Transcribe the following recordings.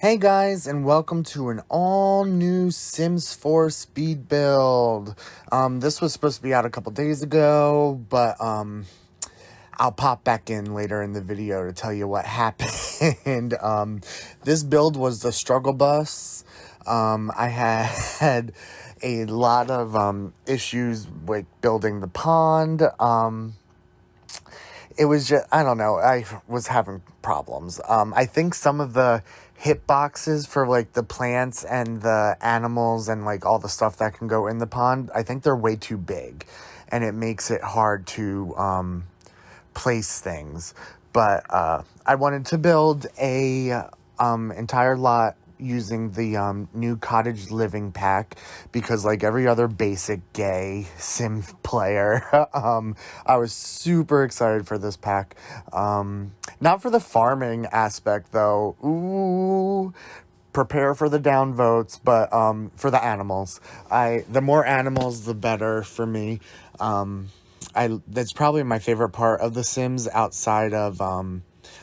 Hey guys, and welcome to an all-new Sims 4 speed build. This was supposed to be out a couple days ago, but I'll pop back in later in the video to tell you what happened. This build was the struggle bus. I had a lot of issues with building the pond. It was just, I don't know, I was having problems. I think some of the hitboxes for like the plants and the animals and like all the stuff that can go in the pond, I think they're way too big and it makes it hard to place things. But I wanted to build a entire lot using the new Cottage Living pack because, like every other basic gay sim player, I was super excited for this pack. Not for the farming aspect though. Ooh, prepare for the downvotes, but for the animals. The more animals the better for me. That's probably my favorite part of The Sims outside of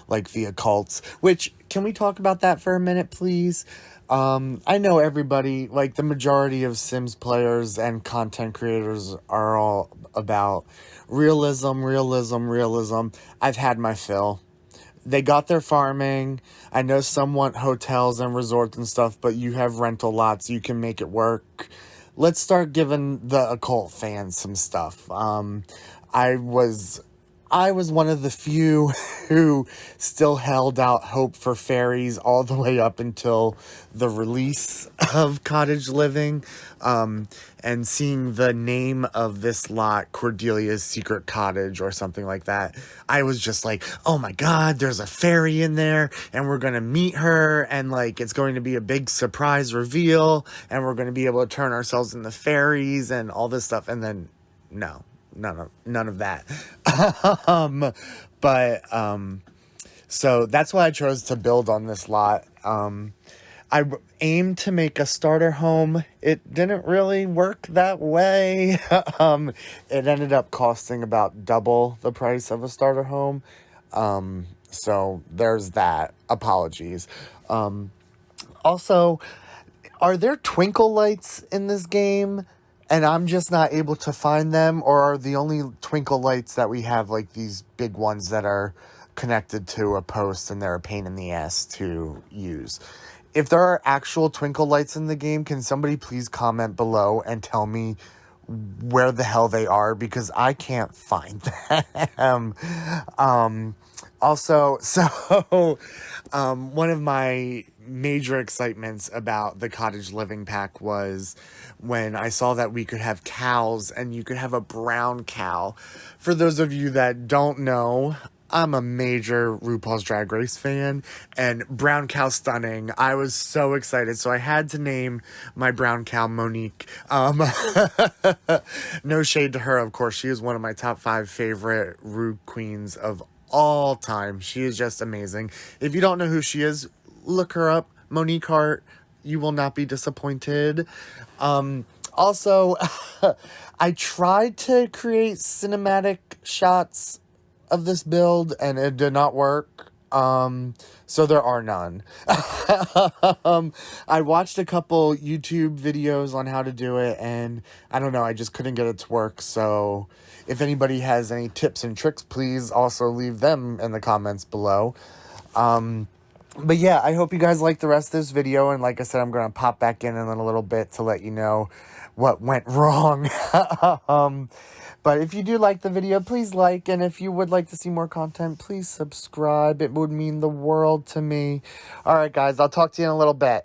like the occults, which, can we talk about that for a minute, please? I know everybody, like the majority of Sims players and content creators are all about realism. I've had my fill. They got their farming. I know some want hotels and resorts and stuff, but you have rental lots. You can make it work. Let's start giving the occult fans some stuff. I was one of the few who still held out hope for fairies all the way up until the release of Cottage Living, and seeing the name of this lot, Cordelia's Secret Cottage or something like that. I was just like, oh my god, there's a fairy in there and we're going to meet her and like it's going to be a big surprise reveal and we're going to be able to turn ourselves into fairies and all this stuff. And then no. None of that. So that's why I chose to build on this lot. I aimed to make a starter home. It didn't really work that way. It ended up costing about double the price of a starter home. So there's that. Apologies. Also, are there twinkle lights in this game? And I'm just not able to find them, or are the only twinkle lights that we have like these big ones that are connected to a post and they're a pain in the ass to use? If there are actual twinkle lights in the game, can somebody please comment below and tell me where the hell they are, because I can't find them. Also, one of my major excitements about the Cottage Living pack was when I saw that we could have cows and you could have a brown cow. For those of you that don't know, I'm a major RuPaul's Drag Race fan, and brown cow stunning. I was so excited, so I had to name my brown cow Monique. No shade to her, of course. She is one of my top 5 favorite Ru queens of all time. She is just amazing. If you don't know who she is, look her up. Monique Hart. You will not be disappointed. Also, I tried to create cinematic shots of this build and it did not work. So there are none. I watched a couple YouTube videos on how to do it and I don't know, I just couldn't get it to work. So if anybody has any tips and tricks, please also leave them in the comments below. But yeah, I hope you guys like the rest of this video, and like I said, I'm going to pop back in a little bit to let you know what went wrong. But if you do like the video, please like, and if you would like to see more content, please subscribe. It would mean the world to me. Alright guys, I'll talk to you in a little bit.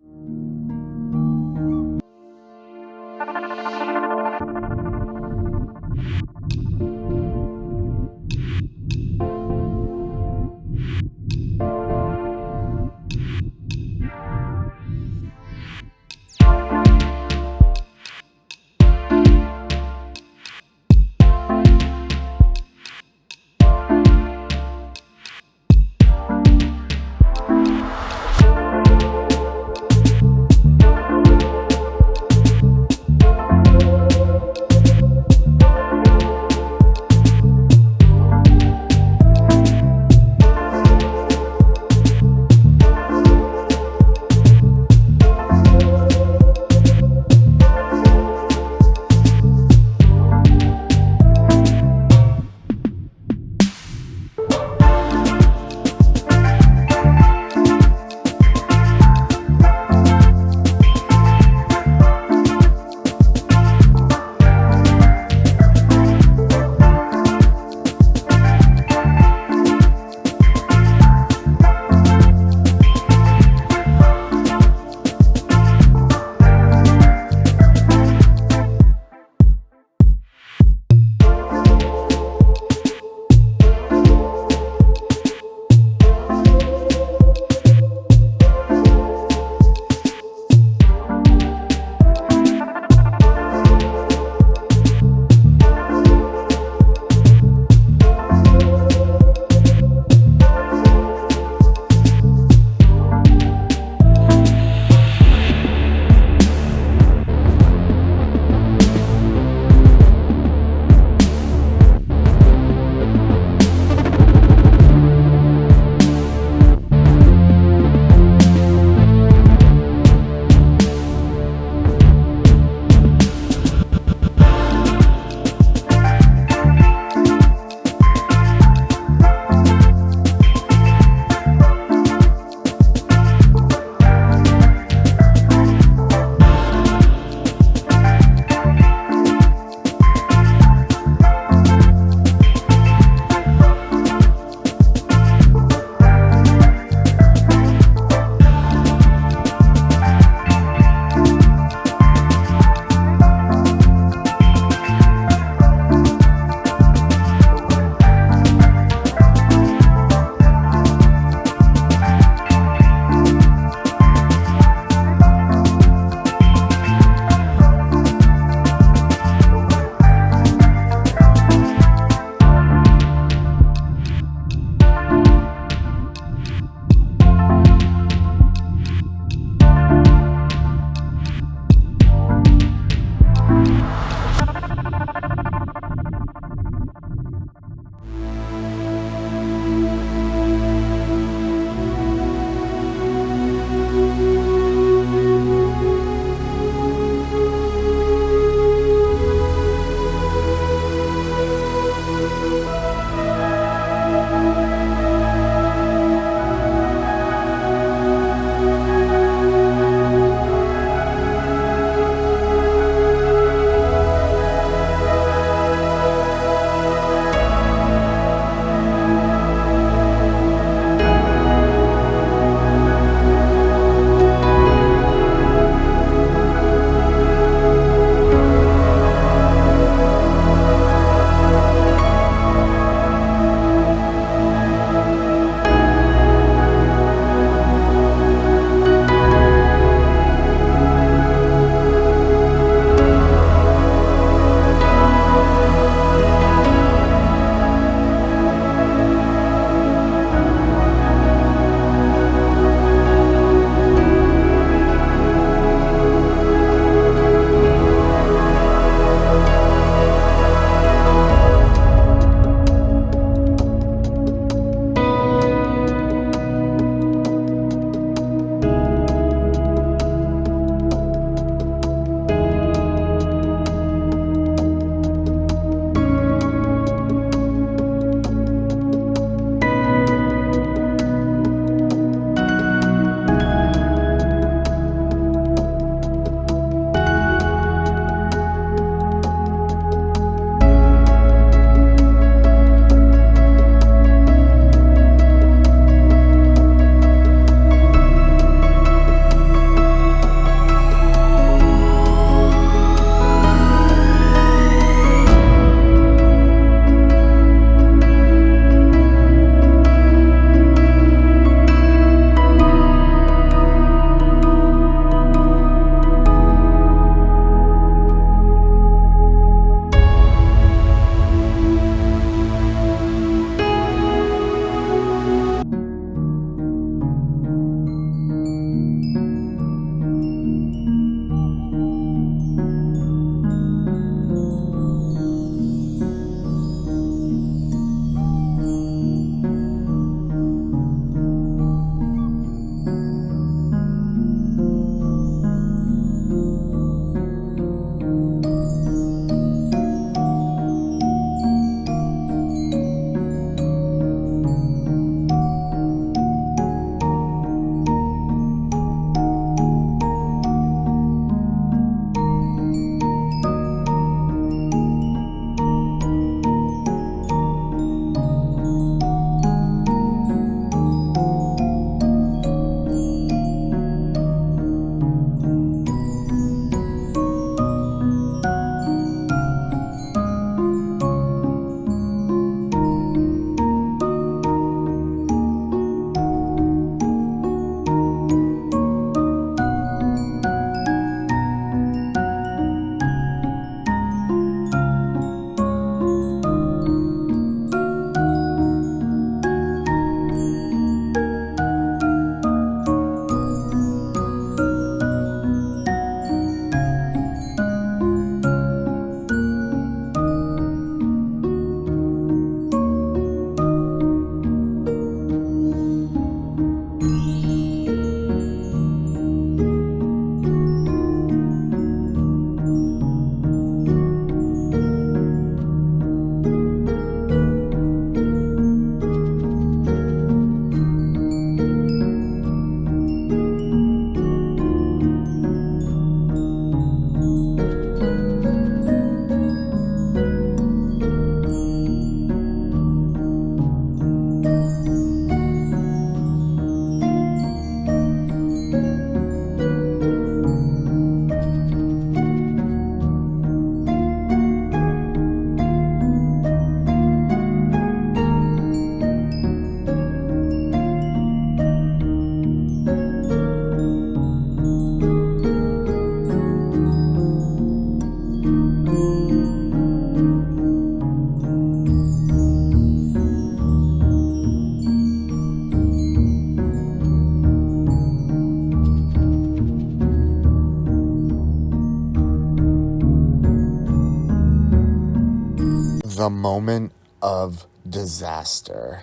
the moment of disaster.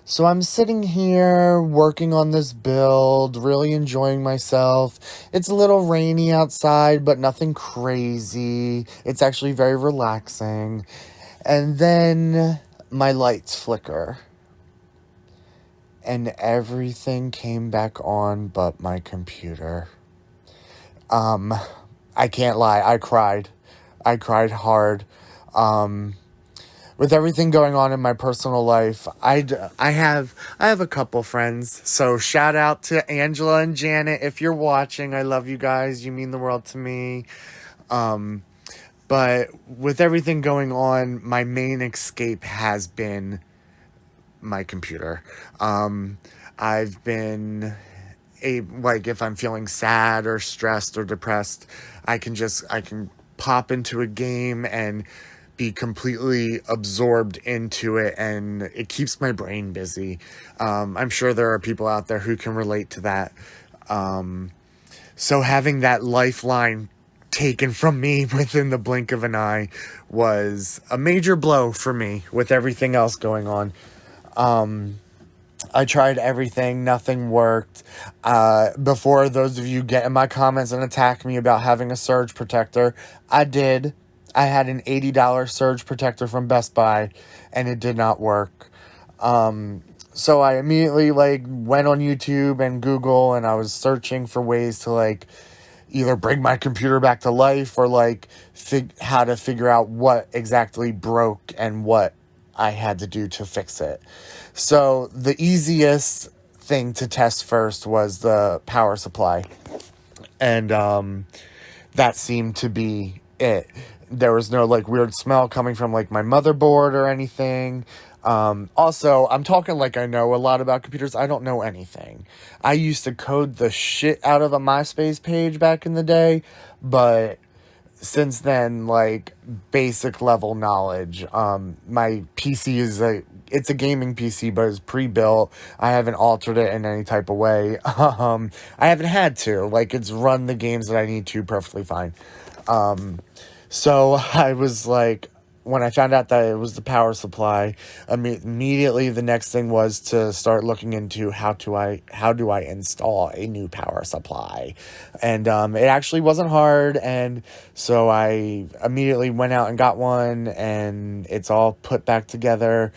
So I'm sitting here working on this build, really enjoying myself. It's a little rainy outside, but nothing crazy. It's actually very relaxing. And then my lights flicker. And everything came back on but my computer. I can't lie, I cried. I cried hard. With everything going on in my personal life, I have a couple friends. So shout out to Angela and Janet if you're watching. I love you guys. You mean the world to me. But with everything going on, my main escape has been my computer. I've been like, if I'm feeling sad or stressed or depressed, I can pop into a game and be completely absorbed into it, and it keeps my brain busy. I'm sure there are people out there who can relate to that. So having that lifeline taken from me within the blink of an eye was a major blow for me with everything else going on. I tried everything. Nothing worked. Before those of you get in my comments and attack me about having a surge protector, I did. I had an $80 surge protector from Best Buy, and it did not work. So I immediately went on YouTube and Google, and I was searching for ways to either bring my computer back to life or how to figure out what exactly broke and what I had to do to fix it. So the easiest thing to test first was the power supply. And that seemed to be it. There was no weird smell coming from my motherboard or anything. Also, I'm talking like I know a lot about computers. I don't know anything. I used to code the shit out of a MySpace page back in the day, but since then, basic level knowledge. My PC is it's a gaming PC, but it's pre-built. I haven't altered it in any type of way. I haven't had to. It's run the games that I need to perfectly fine. So I was when I found out that it was the power supply, immediately the next thing was to start looking into how do I install a new power supply. And it actually wasn't hard, and so I immediately went out and got one, and it's all put back together.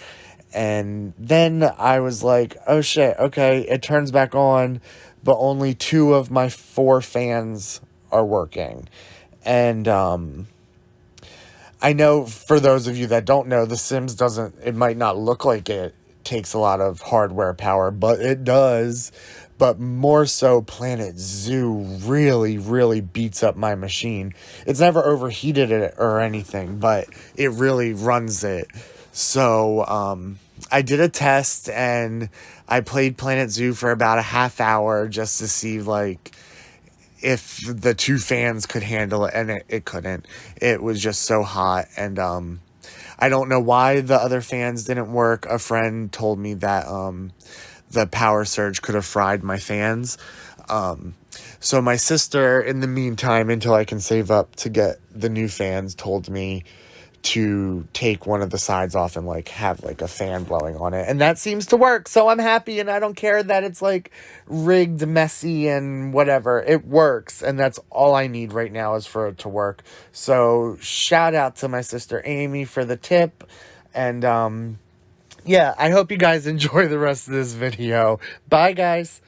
And then I was like, oh shit, okay, it turns back on, but only 2 of my 4 fans are working. And I know for those of you that don't know, The Sims it might not look like it takes a lot of hardware power, but it does. But more so, Planet Zoo really, really beats up my machine. It's never overheated it or anything, but it really runs it. So, I did a test, and I played Planet Zoo for about a half hour just to see, if the 2 fans could handle it, and it couldn't. It was just so hot, and I don't know why the other fans didn't work. A friend told me that the power surge could have fried my fans. So my sister, in the meantime, until I can save up to get the new fans, told me to take one of the sides off and have a fan blowing on it, and that seems to work. So I'm happy, and I don't care that it's rigged, messy, and whatever. It works, and that's all I need right now is for it to work. So shout out to my sister Amy for the tip, and yeah, I hope you guys enjoy the rest of this video. Bye, guys.